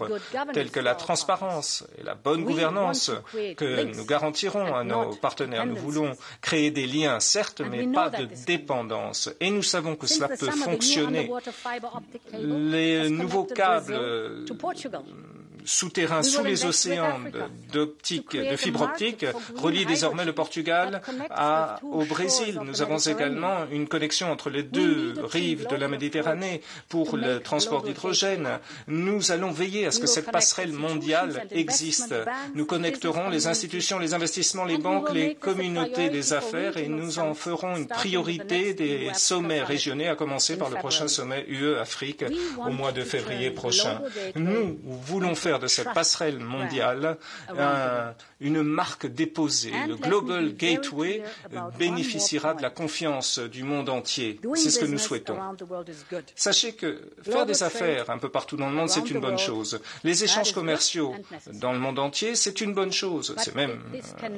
C: telles que la transparence et la bonne gouvernance que nous garantirons à nos partenaires. Nous voulons créer des liens, certes, mais pas de dépendance. Et nous savons que cela peut fonctionner. Les nouveaux câbles souterrains sous les océans de fibre optique relie désormais le Portugal au Brésil. Nous avons également une connexion entre les deux rives de la Méditerranée pour le transport d'hydrogène. Nous allons veiller à ce que cette passerelle mondiale existe. Nous connecterons les institutions, les investissements, les banques, les communautés des affaires et nous en ferons une priorité des sommets régionaux, à commencer par le prochain sommet UE-Afrique au mois de février prochain. Nous voulons faire de cette passerelle mondiale une marque déposée. Le Global Gateway bénéficiera de la confiance du monde entier. C'est ce que nous souhaitons. Sachez que faire des affaires un peu partout dans le monde, c'est une bonne chose. Les échanges commerciaux dans le monde entier, c'est une bonne chose. C'est même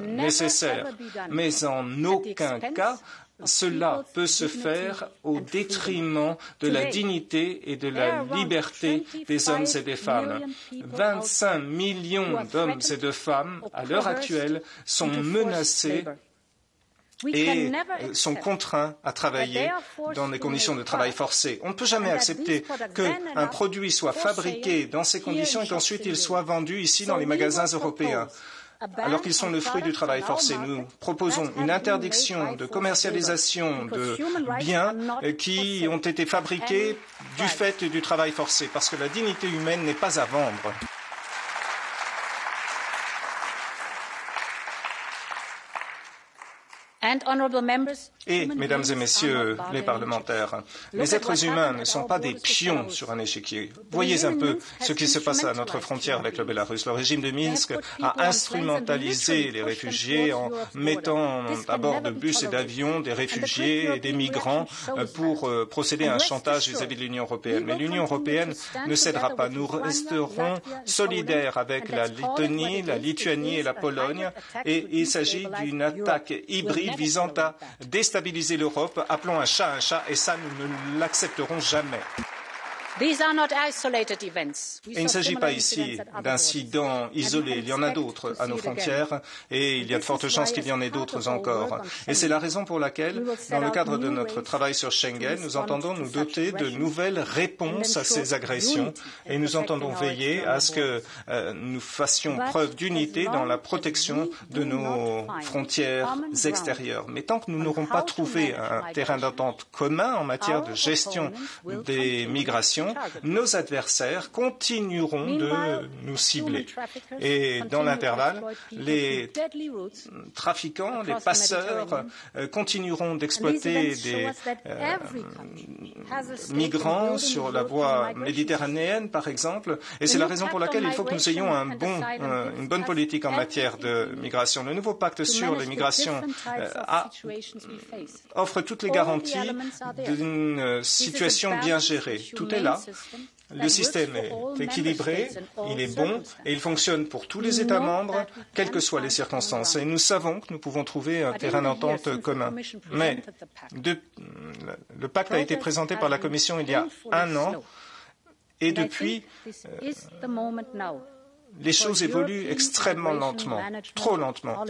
C: nécessaire. Mais en aucun cas, cela peut se faire au détriment de la dignité et de la liberté des hommes et des femmes. 25 millions d'hommes et de femmes, à l'heure actuelle, sont menacés et sont contraints à travailler dans des conditions de travail forcé. On ne peut jamais accepter qu'un produit soit fabriqué dans ces conditions et qu'ensuite il soit vendu ici dans les magasins européens, alors qu'ils sont le fruit du travail forcé. Nous proposons une interdiction de commercialisation de biens qui ont été fabriqués du fait du travail forcé, parce que la dignité humaine n'est pas à vendre. Et, mesdames et messieurs les parlementaires, les êtres humains ne sont pas des pions sur un échiquier. Voyez un peu ce qui se passe à notre frontière avec le Bélarus. Le régime de Minsk a instrumentalisé les réfugiés en mettant à bord de bus et d'avions des réfugiés et des migrants pour procéder à un chantage vis-à-vis de l'Union européenne. Mais l'Union européenne ne cédera pas. Nous resterons solidaires avec la Lettonie, la Lituanie et la Pologne. Et il s'agit d'une attaque hybride visant à déstabiliser l'Europe. Appelons un chat, et ça, nous ne l'accepterons jamais. Et il ne s'agit pas ici d'incidents isolés. Il y en a d'autres à nos frontières et il y a de fortes chances qu'il y en ait d'autres encore. Et c'est la raison pour laquelle, dans le cadre de notre travail sur Schengen, nous entendons nous doter de nouvelles réponses à ces agressions et nous entendons veiller à ce que nous fassions preuve d'unité dans la protection de nos frontières extérieures. Mais tant que nous n'aurons pas trouvé un terrain d'entente commun en matière de gestion des migrations, nos adversaires continueront de nous cibler. Et dans l'intervalle, les trafiquants, les passeurs continueront d'exploiter des migrants sur la voie méditerranéenne, par exemple. Et c'est la raison pour laquelle il faut que nous ayons une bonne politique en matière de migration. Le nouveau pacte sur les migrations offre toutes les garanties d'une situation bien gérée. Tout est là. Le système est équilibré, il est bon et il fonctionne pour tous les États membres, quelles que soient les circonstances. Et nous savons que nous pouvons trouver un terrain d'entente commun. Mais le pacte a été présenté par la Commission il y a un an et depuis, les choses évoluent extrêmement lentement, trop lentement.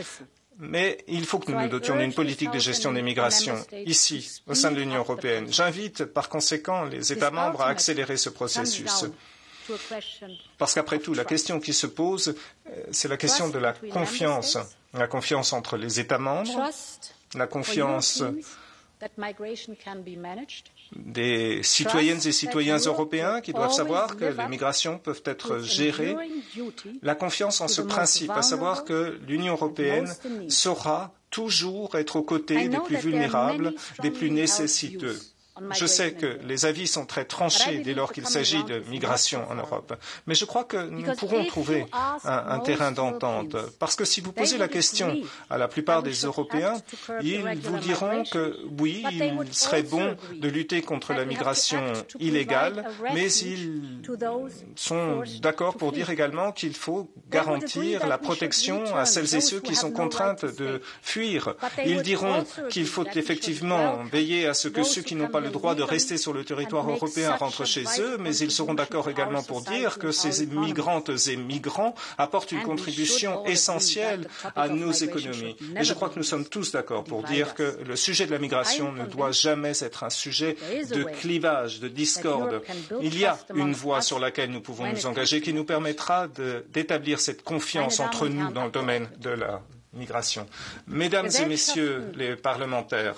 C: Mais il faut que nous nous dotions d'une politique de gestion des migrations ici, au sein de l'Union européenne. J'invite par conséquent les États membres à accélérer ce processus. Parce qu'après tout, la question qui se pose, c'est la question de la confiance entre les États membres, la confiance des citoyennes et citoyens européens qui doivent savoir que les migrations peuvent être gérées, la confiance en ce principe, à savoir que l'Union européenne saura toujours être aux côtés des plus vulnérables, des plus nécessiteux. Je sais que les avis sont très tranchés dès lors qu'il s'agit de migration en Europe, mais je crois que nous pourrons trouver un terrain d'entente, parce que si vous posez la question à la plupart des Européens, ils vous diront que oui, il serait bon de lutter contre la migration illégale, mais ils sont d'accord pour dire également qu'il faut garantir la protection à celles et ceux qui sont contraintes de fuir. Ils diront qu'il faut effectivement veiller à ce que ceux qui n'ont pas le droit de rester sur le territoire européen rentrent chez eux, mais ils seront d'accord également pour dire que ces migrantes et migrants apportent une contribution essentielle à nos économies. Et je crois que nous sommes tous d'accord pour dire que le sujet de la migration ne doit jamais être un sujet de clivage, de discorde. Il y a une voie sur laquelle nous pouvons nous engager qui nous permettra d'établir cette confiance entre nous dans le domaine de la migration. Mesdames et messieurs les parlementaires,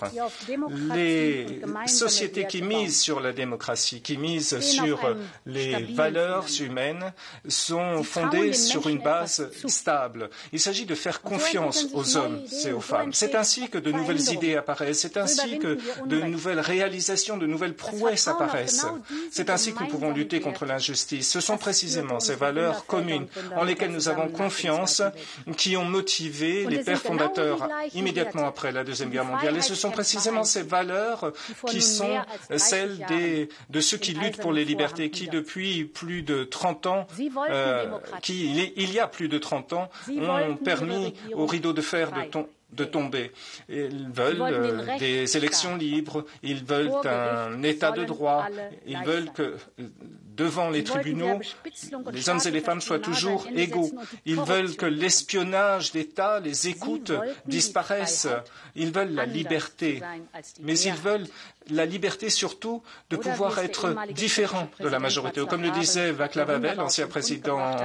C: les sociétés qui misent sur la démocratie, qui misent sur les valeurs humaines, sont fondées sur une base stable. Il s'agit de faire confiance aux hommes et aux femmes. C'est ainsi que de nouvelles idées apparaissent, c'est ainsi que de nouvelles réalisations, de nouvelles prouesses apparaissent. C'est ainsi que nous pouvons lutter contre l'injustice. Ce sont précisément ces valeurs communes en lesquelles nous avons confiance qui ont motivé les pères fondateurs immédiatement après la Deuxième Guerre mondiale. Et ce sont précisément ces valeurs qui sont celles de ceux qui luttent pour les libertés, qui depuis plus de 30 ans, il y a plus de 30 ans, ont permis au rideau de fer de tomber. Ils veulent des élections libres, ils veulent un état de droit, ils veulent que devant les tribunaux, les hommes et les femmes soient toujours égaux. Ils veulent que l'espionnage d'État, les écoutes disparaissent. Ils veulent la liberté, mais ils veulent la liberté surtout de pouvoir être différents de la majorité. Comme le disait Václav Havel, l'ancien président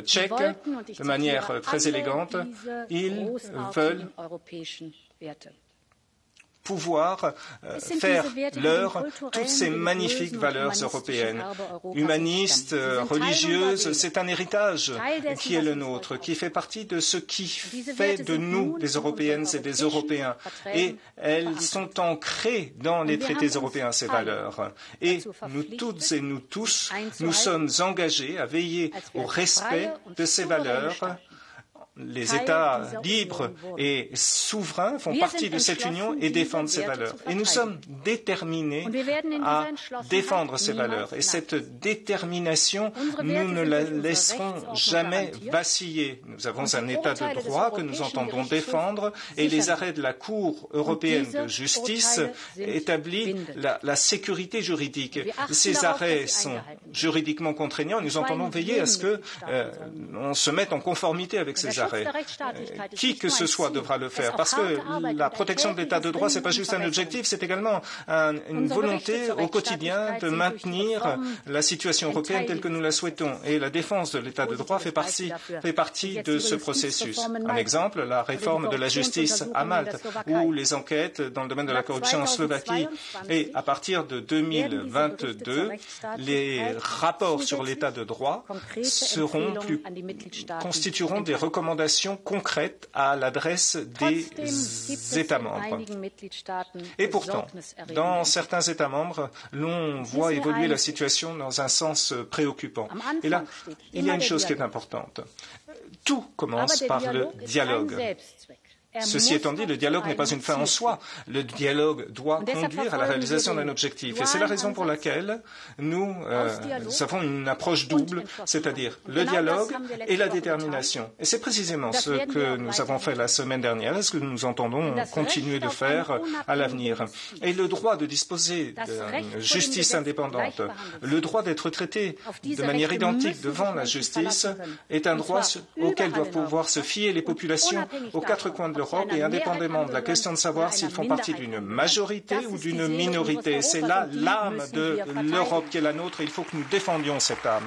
C: tchèque, de manière très élégante, ils veulent pouvoir faire leur toutes ces magnifiques valeurs européennes. Humanistes, religieuses, c'est un héritage qui est le nôtre, qui fait partie de ce qui fait de nous des Européennes et des Européens. Et elles sont ancrées dans les traités européens, ces valeurs. Et nous toutes et nous tous, nous sommes engagés à veiller au respect de ces valeurs les États libres et souverains font partie de cette union et défendent ces valeurs. Et nous sommes déterminés à défendre ces valeurs. Et cette détermination, nous ne la laisserons jamais vaciller. Nous avons un État de droit que nous entendons défendre et les arrêts de la Cour européenne de justice établissent la sécurité juridique. Ces arrêts sont juridiquement contraignants. Nous entendons veiller à ce qu'on se mette en conformité avec ces arrêts. Qui que ce soit devra le faire, parce que la protection de l'état de droit, ce n'est pas juste un objectif, c'est également une volonté au quotidien de maintenir la situation européenne telle que nous la souhaitons. Et la défense de l'état de droit fait partie de ce processus. Un exemple, la réforme de la justice à Malte, ou les enquêtes dans le domaine de la corruption en Slovaquie. Et à partir de 2022, les rapports sur l'état de droit constitueront des recommandations concrètes à l'adresse des États membres. Et pourtant, dans certains États membres, l'on voit évoluer la situation dans un sens préoccupant. Et là, il y a une chose qui est importante. Tout commence par le dialogue. Ceci étant dit, le dialogue n'est pas une fin en soi. Le dialogue doit conduire à la réalisation d'un objectif. Et c'est la raison pour laquelle nous avons une approche double, c'est-à-dire le dialogue et la détermination. Et c'est précisément ce que nous avavons fait la semaine dernière et ce que nous entendons continuer de faire à l'avenir. Et le droit de disposer d'une justice indépendante, le droit d'être traité de manière identique devant la justice est un droit auquel doivent pouvoir se fier les populations aux quatre coins de l'Europe et indépendamment de la question de savoir s'ils font partie d'une majorité ou d'une minorité. C'est là l'âme de l'Europe qui est la nôtre et il faut que nous défendions cette âme.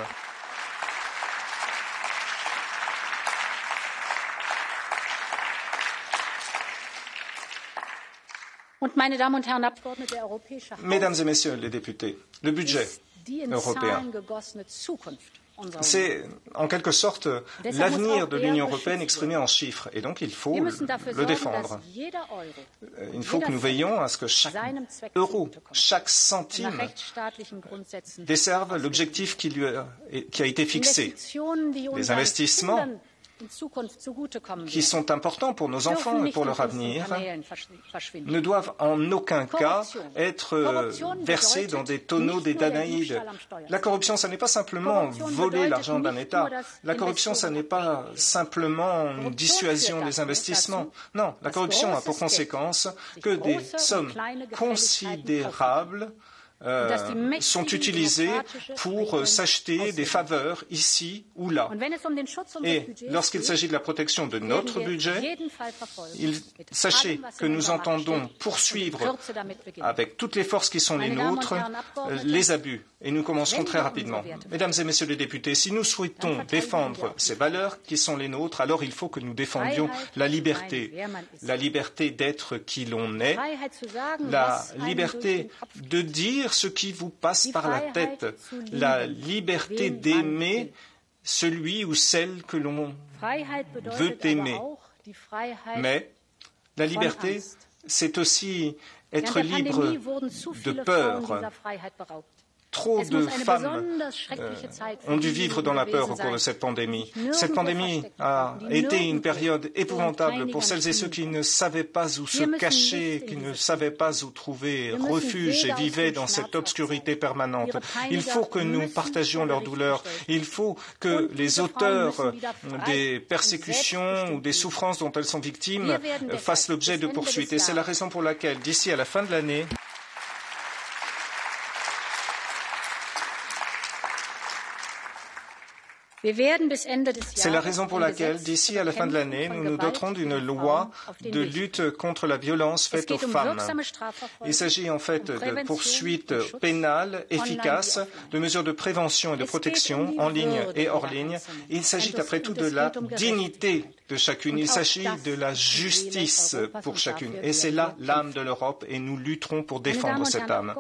C: Mesdames et messieurs les députés, le budget européen, c'est en quelque sorte l'avenir de l'Union européenne exprimé en chiffres et donc il faut le défendre. Il faut que nous veillions à ce que chaque euro, chaque centime desserve l'objectif qui a été fixé. Les investissements qui sont importants pour nos enfants et pour leur avenir ne doivent en aucun cas être versés dans des tonneaux des Danaïdes. La corruption, ce n'est pas simplement voler l'argent d'un État. La corruption, ce n'est pas simplement une dissuasion des investissements. Non, la corruption a pour conséquence que des sommes considérables sont utilisés pour s'acheter des faveurs ici ou là. Et lorsqu'il s'agit de la protection de notre budget, sachez que nous entendons poursuivre avec toutes les forces qui sont les nôtres les abus. Et nous commencerons très rapidement. Mesdames et messieurs les députés, si nous souhaitons défendre ces valeurs qui sont les nôtres, alors il faut que nous défendions la liberté d'être qui l'on est, la liberté de dire ce qui vous passe par la tête, la liberté d'aimer celui ou celle que l'on veut aimer. Mais la liberté, c'est aussi être libre de peur. Trop de femmes ont dû vivre dans la peur au cours de cette pandémie. Cette pandémie a été une période épouvantable pour celles et ceux qui ne savaient pas où se cacher, qui ne savaient pas où trouver refuge et vivaient dans cette obscurité permanente. Il faut que nous partagions leur douleur. Il faut que les auteurs des persécutions ou des souffrances dont elles sont victimes fassent l'objet de poursuites. Et c'est la raison pour laquelle, d'ici à la fin de l'année, c'est la raison pour laquelle, d'ici à la fin de l'année, nous nous doterons d'une loi de lutte contre la violence faite aux femmes. Il s'agit en fait de poursuites pénales efficaces, de mesures de prévention et de protection en ligne et hors ligne. Il s'agit après tout de la dignité de chacune. Il s'agit de la justice pour chacune. Et c'est là l'âme de l'Europe et nous lutterons pour défendre cette âme.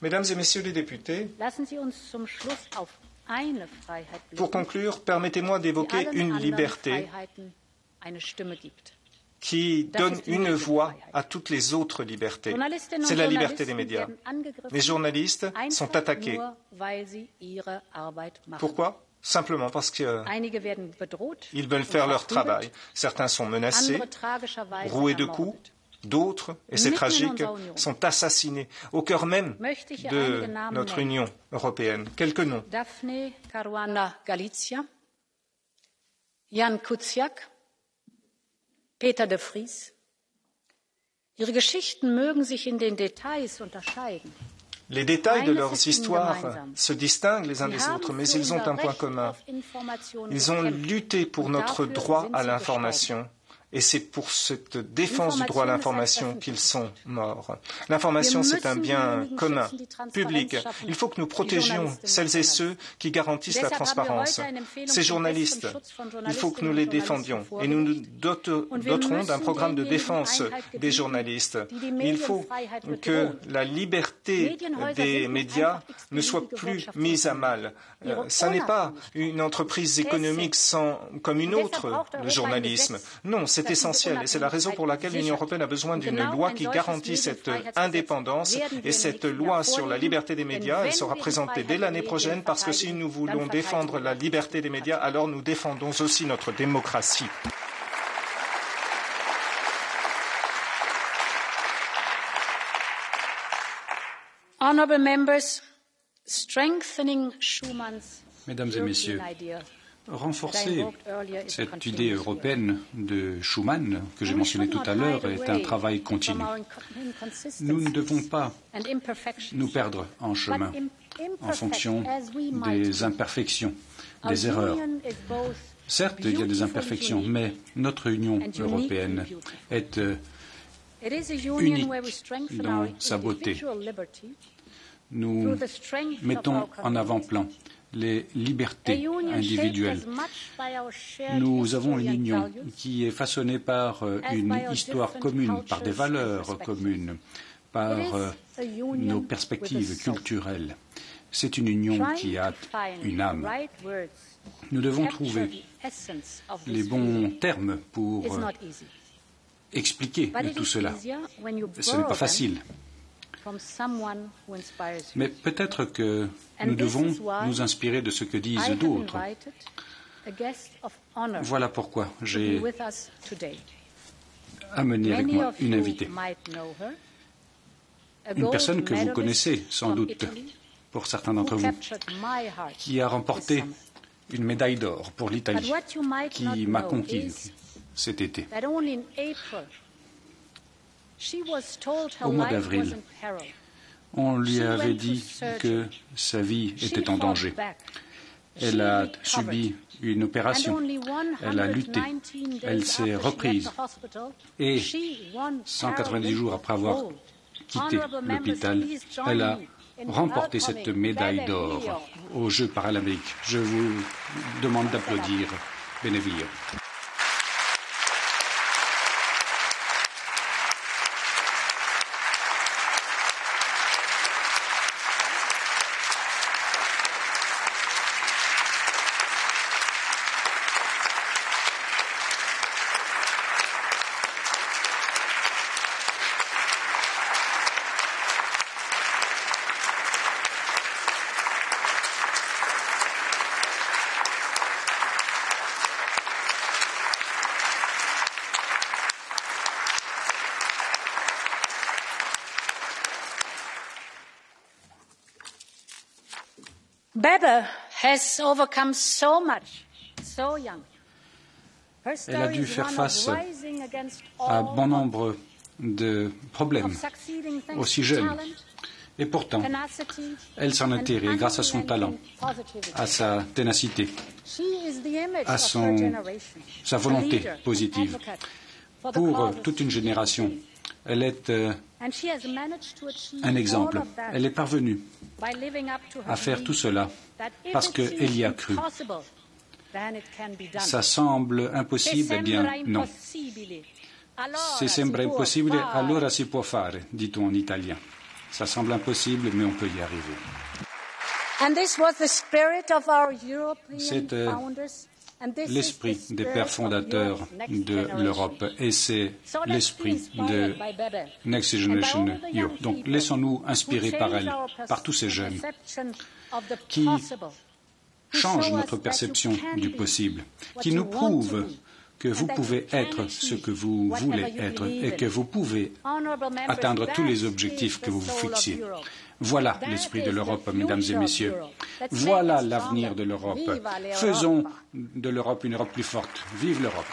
C: Mesdames et messieurs les députés, pour conclure, permettez-moi d'évoquer une liberté qui donne une voix à toutes les autres libertés. C'est la liberté des médias. Les journalistes sont attaqués. Pourquoi ? simplement parce qu'ils veulent faire leur travail. Certains sont menacés, roués de coups, d'autres, et c'est tragique, sont assassinés au cœur même de notre Union européenne. Quelques noms.
B: Daphne Caruana Galizia, Jan Kuciak, Peter de Vries. Ihre Geschichten mögen sich in den Details unterscheiden.
C: Les détails de leurs histoires se distinguent les uns des autres, mais ils ont un point commun. Ils ont lutté pour notre droit à l'information. Et c'est pour cette défense du droit à l'information qu'ils sont morts. L'information, c'est un bien commun, public. Il faut que nous protégions celles et ceux qui garantissent la transparence. Ces journalistes, il faut que nous les défendions. Et nous nous doterons d'un programme de défense des journalistes. Il faut que la liberté des médias ne soit plus mise à mal. Ça n'est pas une entreprise économique comme une autre, le journalisme. Non, c'est essentiel et c'est la raison pour laquelle l'Union européenne a besoin d'une loi qui garantit cette indépendance et cette loi sur la liberté des médias, elle sera présentée dès l'année prochaine parce que si nous voulons défendre la liberté des médias, alors nous défendons aussi notre démocratie.
B: Honorable members, strengthening Schumann's
D: Mesdames et Messieurs, renforcer cette idée européenne de Schuman, que j'ai mentionnée tout à l'heure, est un travail continu. Nous ne devons pas nous perdre en chemin en fonction des imperfections, des erreurs. Certes, il y a des imperfections, mais notre Union européenne est unique dans sa beauté. Nous mettons en avant-plan les libertés individuelles. Nous avons une union qui est façonnée par une histoire commune, par des valeurs communes, par nos perspectives culturelles. C'est une union qui a une âme. Nous devons trouver les bons termes pour expliquer tout cela. Ce n'est pas facile. Mais peut-être que nous devons nous inspirer de ce que disent d'autres. Voilà pourquoi j'ai amené avec moi une invitée. Une personne que vous connaissez sans doute, pour certains d'entre vous, qui a remporté une médaille d'or pour l'Italie, qui m'a conquis cet été. Au mois d'avril, on lui avait dit que sa vie était en danger. Elle a subi une opération, elle a lutté, elle s'est reprise et 190 jours après avoir quitté l'hôpital, elle a remporté cette médaille d'or aux Jeux paralympiques. Je vous demande d'applaudir Benevilio.
B: Bebe has overcome so much, so young.
D: Elle a dû faire face à bon nombre de problèmes, aussi jeune. Et pourtant, elle s'en est tirée grâce à son talent, à sa ténacité, à sa volonté positive. Pour toute une génération, elle est un exemple. Elle est parvenue à faire tout cela parce qu'elle y a cru. Ça semble impossible, eh bien non. Se sembra impossibile, allora si può fare, dit-on en italien. Ça semble impossible, mais on peut y arriver. C'est l'esprit des pères fondateurs de l'Europe et c'est l'esprit de Next Generation EU. Donc laissons-nous inspirer par elle, par tous ces jeunes qui change notre perception du possible, qui nous prouve que vous pouvez être ce que vous voulez être et que vous pouvez atteindre tous les objectifs que vous vous fixiez. Voilà l'esprit de l'Europe, mesdames et messieurs. Voilà l'avenir de l'Europe. Faisons de l'Europe une Europe plus forte. Vive l'Europe!